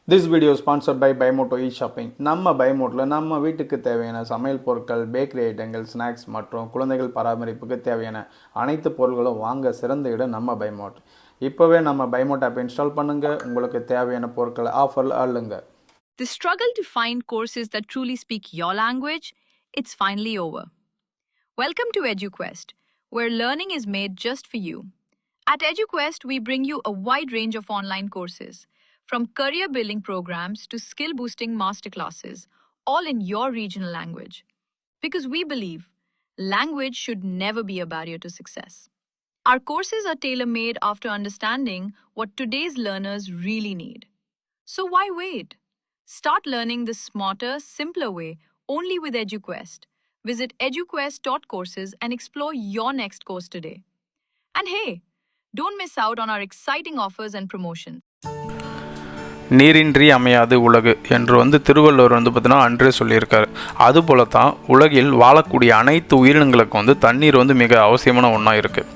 This video is sponsored by Buymoto e-shopping. நம்ம பைமோட்டில் நம்ம வீட்டுக்கு தேவையான சமையல் பொருட்கள், பேக்கரி ஐட்டங்கள், ஸ்நாக்ஸ் மற்றும் குழந்தைகள் பராமரிப்புக்கு தேவையான அனைத்து பொருட்களும் வாங்க சிறந்த இடம் நம்ம பைமோட். இப்போவே நம்ம பைமோட் ஆப் இன்ஸ்டால் பண்ணுங்க, உங்களுக்கு தேவையான பொருட்களை ஆஃபரில் அள்ளுங்க. The struggle to find courses that truly speak your language, it's finally over. Welcome to EduQuest, where learning is made just for you. At EduQuest, we bring you a wide range of online courses, from career building programs to skill boosting masterclasses, all in your regional language. Because we believe language should never be a barrier to success. Our courses are tailor-made after understanding what today's learners really need. So why wait? Start learning the smarter, simpler way only with EduQuest. Visit eduquest.courses and explore your next course today. And hey, don't miss out on our exciting offers and promotions. நீரின்றி அமையாது உலகு என்று திருவள்ளுவர் பார்த்தீங்கன்னா அன்றே சொல்லியிருக்காரு. அதுபோல தான் உலகில் வாழக்கூடிய அனைத்து உயிரினங்களுக்கும் தண்ணீர் மிக அவசியமான ஒன்றா இருக்குது.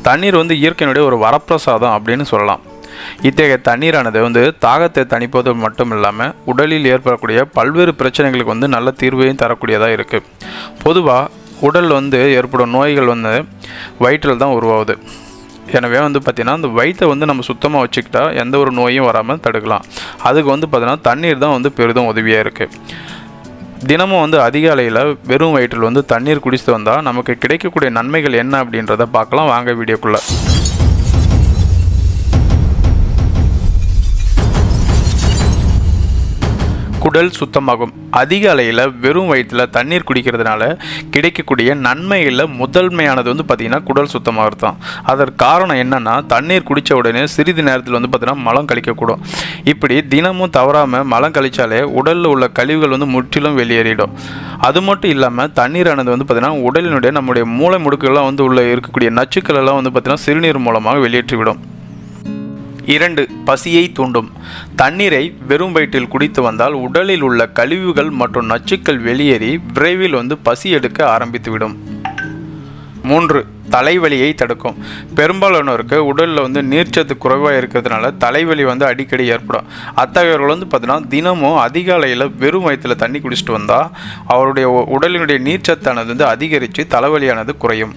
தண்ணீர் இயற்கையினுடைய ஒரு வரப்பிரசாதம் அப்படின்னு சொல்லலாம். இத்தகைய தண்ணீரானது தாகத்தை தணிப்பது மட்டும் இல்லாமல் உடலில் ஏற்படக்கூடிய பல்வேறு பிரச்சனைகளுக்கு நல்ல தீர்வையும் தரக்கூடியதாக இருக்குது. பொதுவாக உடல் ஏற்படும் நோய்கள் வயிற்றில் தான் உருவாகுது. எனவே பார்த்திங்கன்னா அந்த வயிற்றை நம்ம சுத்தமாக வச்சுக்கிட்டா எந்த ஒரு நோயும் வராமல் தடுக்கலாம். அதுக்கு பார்த்திங்கன்னா தண்ணீர் தான் பெரிதும் உதவியாக இருக்குது. தினமும் அதிகாலையில் வெறும் வயிற்றில் தண்ணீர் குடிச்சிட்டு வந்தால் நமக்கு கிடைக்கக்கூடிய நன்மைகள் என்ன அப்படின்றத பார்க்கலாம். வாங்க வீடியோக்குள்ளே. குடல் சுத்தமாகும். அதிக அலையில் வெறும் வயிற்றில் தண்ணீர் குடிக்கிறதுனால கிடைக்கக்கூடிய நன்மைகளில் முதன்மையானது பார்த்திங்கன்னா குடல் சுத்தமாகிறது தான். அதற்கு காரணம் என்னென்னா, தண்ணீர் குடித்த உடனே சிறிது நேரத்தில் பார்த்திங்கன்னா மலம் கழிக்கக்கூடும். இப்படி தினமும் தவறாமல் மலம் கழித்தாலே உடலில் உள்ள கழிவுகள் முற்றிலும் வெளியேறிடும். அது மட்டும் இல்லாமல் தண்ணீரானது பார்த்திங்கன்னா உடலினுடைய நம்முடைய மூளை முடுக்குகள்லாம் உள்ள இருக்கக்கூடிய நச்சுக்கள் எல்லாம் பார்த்திங்கன்னா சிறுநீர் மூலமாக வெளியேற்றிவிடும். 2. பசியை தூண்டும். தண்ணீரை வெறும் வயிற்றில் குடித்து வந்தால் உடலில் உள்ள கழிவுகள் மற்றும் நச்சுக்கள் வெளியேறி விரைவில் பசி எடுக்க ஆரம்பித்துவிடும். 3. தலைவலியை தடுக்கும். பெரும்பாலானோருக்கு உடலில் நீர்ச்சத்து குறைவாக இருக்கிறதுனால தலைவலி அடிக்கடி ஏற்படும். அத்தகையவர்கள் பார்த்தீங்கன்னா தினமும் அதிகாலையில் வெறும் வயிற்றில் தண்ணி குடிச்சிட்டு வந்தால் அவருடைய உடலினுடைய நீர்ச்சத்தானது அதிகரித்து தலைவலியானது குறையும்.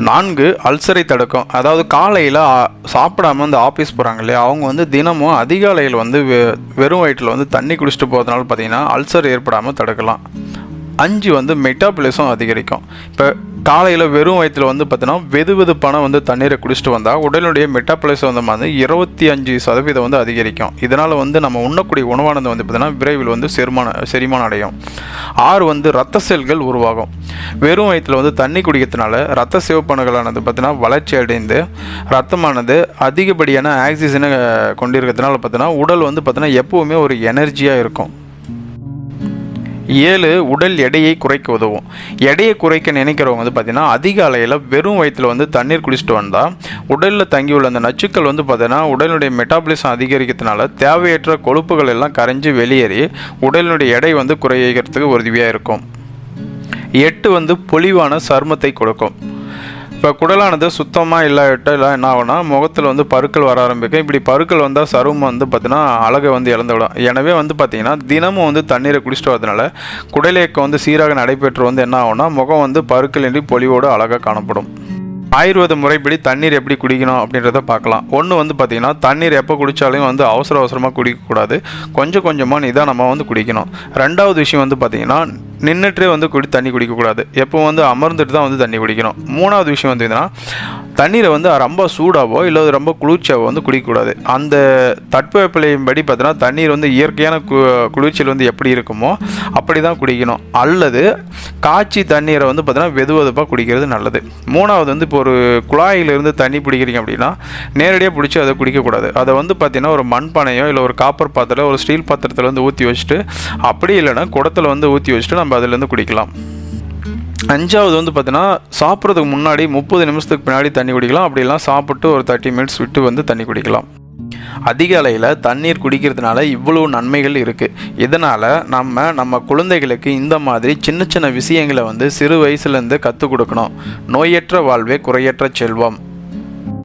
4. அல்சரை தடுக்கும். அதாவது காலையில் சாப்பிடாம ஆஃபீஸ் போகிறாங்க இல்லையா, அவங்க தினமும் அதிகாலையில் வெறும் வயிற்றில் தண்ணி குடிச்சிட்டு போகிறதுனால பார்த்திங்கன்னா அல்சர் ஏற்படாமல் தடுக்கலாம். 5. மெட்டாபாலிசம் அதிகரிக்கும். இப்போ காலையில் வெறும் வயிற்றில் பார்த்தீங்கன்னா வெதுவெதுப்பான தண்ணீரை குடிச்சிட்டு வந்தால் உடலுடைய மெட்டாபாலிசம் 25% அதிகரிக்கும். இதனால் நம்ம உண்ணக்கூடிய உணவானது பார்த்திங்கன்னா விரைவில் செரிமானம் அடையும். 6. இரத்த செல்கள் உருவாகும். வெறும் வயிற்றில் தண்ணி குடிக்கிறதுனால இரத்த சிவப்பணுகளானது பார்த்திங்கன்னா வளர்ச்சி அடைந்து ரத்தமானது அதிகப்படியான ஆக்சிஜனை கொண்டிருக்கிறதுனால பார்த்திங்கன்னா உடல் பார்த்திங்கன்னா எப்போவுமே ஒரு எனர்ஜியாக இருக்கும். 7. உடல் எடையை குறைக்க உதவும். எடையை குறைக்க நினைக்கிறவங்க பார்த்திங்கன்னா அதிக அலையில் வெறும் வயிற்றில் தண்ணீர் குடிச்சிட்டு வந்தால் உடலில் தங்கியுள்ள அந்த நச்சுக்கள் பார்த்திங்கன்னா உடலுடைய மெட்டாபாலிசம் அதிகரிக்கிறதுனால தேவையற்ற கொழுப்புகள் எல்லாம் கரைஞ்சி வெளியேறி உடலினுடைய எடை குறைக்கிறதுக்கு உதவியாக இருக்கும். 8. பொலிவான சருமத்தை கொடுக்கும். இப்போ குடலானது சுத்தமாக இல்லாவிட்டால் என்ன ஆகும்னா முகத்தில் பருக்கள் வர ஆரம்பிக்கும். இப்படி பருக்கள் வந்தால் சருமம் பார்த்தீங்கன்னா அழகை இழந்து விடும். எனவே பார்த்தீங்கன்னா தினமும் தண்ணீரை குடிச்சிட்டு வரதுனால குடலேக்கம் சீராக நடைபெற்று என்ன ஆகும்னா முகம் பருக்கள் இன்றி பொலிவோடு அழகாக காணப்படும். ஆயுர்வேத முறைப்படி தண்ணீர் எப்படி குடிக்கணும் அப்படின்றத பார்க்கலாம். ஒன்று பார்த்திங்கன்னா தண்ணீர் எப்போ குடித்தாலும் அவசரமாக குடிக்கக்கூடாது. கொஞ்சம் கொஞ்சமாக நிதானமாக குடிக்கணும். 2வது விஷயம் பார்த்திங்கன்னா நின்றுட்டே தண்ணி குடிக்கக்கூடாது. எப்போ அமர்ந்துட்டு தான் தண்ணி குடிக்கணும். 3வது விஷயம் என்னன்னா தண்ணீரை ரொம்ப சூடாவோ இல்லை ரொம்ப குளிர்ச்சியாவோ குடிக்கக்கூடாது. அந்த தட்பவெப்பநிலையின் படி பார்த்தீங்கன்னா தண்ணீர் இயற்கையான குளிர்ச்சியில் எப்படி இருக்குமோ அப்படி தான் குடிக்கணும். அல்லது காய்ச்சி தண்ணீரை பார்த்தீங்கன்னா வெதுவெதுப்பாக குடிக்கிறது நல்லது. 3வது இப்போ ஒரு குழாயிலிருந்து தண்ணி பிடிக்கிறீங்க அப்படின்னா நேரடியாக பிடிச்சி அதை குடிக்கக்கூடாது. அதை பார்த்தீங்கன்னா ஒரு மண்பானையோ இல்லை ஒரு காப்பர் பாத்திரம் ஒரு ஸ்டீல் பாத்திரத்தில் ஊற்றி வச்சுட்டு அப்படி இல்லைன்னா குடத்தில் ஊற்றி வச்சுட்டு நம்ம அதிலேருந்து குடிக்கலாம். 5வது பார்த்தீங்கன்னா சாப்பிட்றதுக்கு முன்னாடி 30 நிமிஷத்துக்கு பின்னாடி தண்ணி குடிக்கலாம். அப்படிலாம் சாப்பிட்டு ஒரு 30 மினிட்ஸ் விட்டு தண்ணி குடிக்கலாம். அதிக அலையில் தண்ணீர் குடிக்கிறதுனால இவ்வளோ நன்மைகள் இருக்குது. இதனால் நம்ம குழந்தைகளுக்கு இந்த மாதிரி சின்ன சின்ன விஷயங்களை சிறு வயசுலேருந்து கற்றுக் கொடுக்கணும். நோயற்ற வாழ்வே குறையற்ற செல்வம்.